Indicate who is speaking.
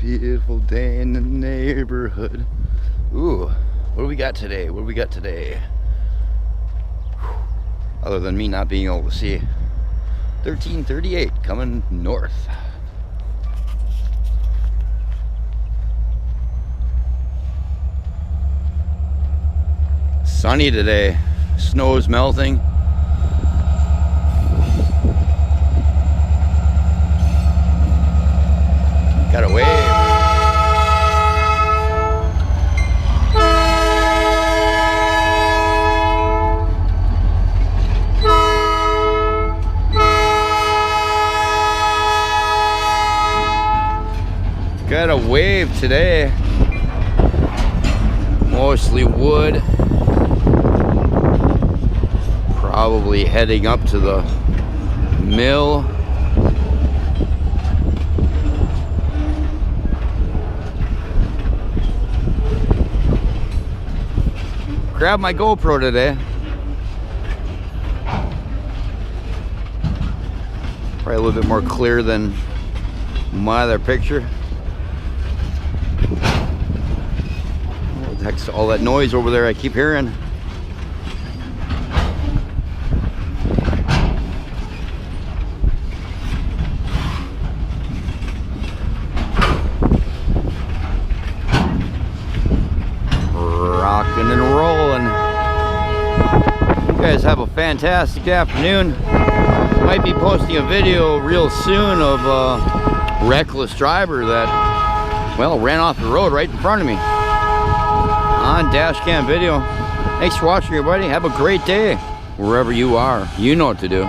Speaker 1: Beautiful day in the neighborhood. Ooh, what do we got today? What do we got today? Other than me not being able to see. 1338 coming north. Sunny today. Snow's melting. Got a wave. Got a wave today. Mostly wood. Probably heading up to the mill. Grab my GoPro today. Probably a little bit more clear than my other picture. What the heck's all that noise over there I keep hearing? Rocking and rolling. You guys have a fantastic afternoon. Might be posting a video real soon of a reckless driver that, well, ran off the road right in front of me on dash cam video. Thanks for watching, everybody. Have a great day wherever you are. You know what to do.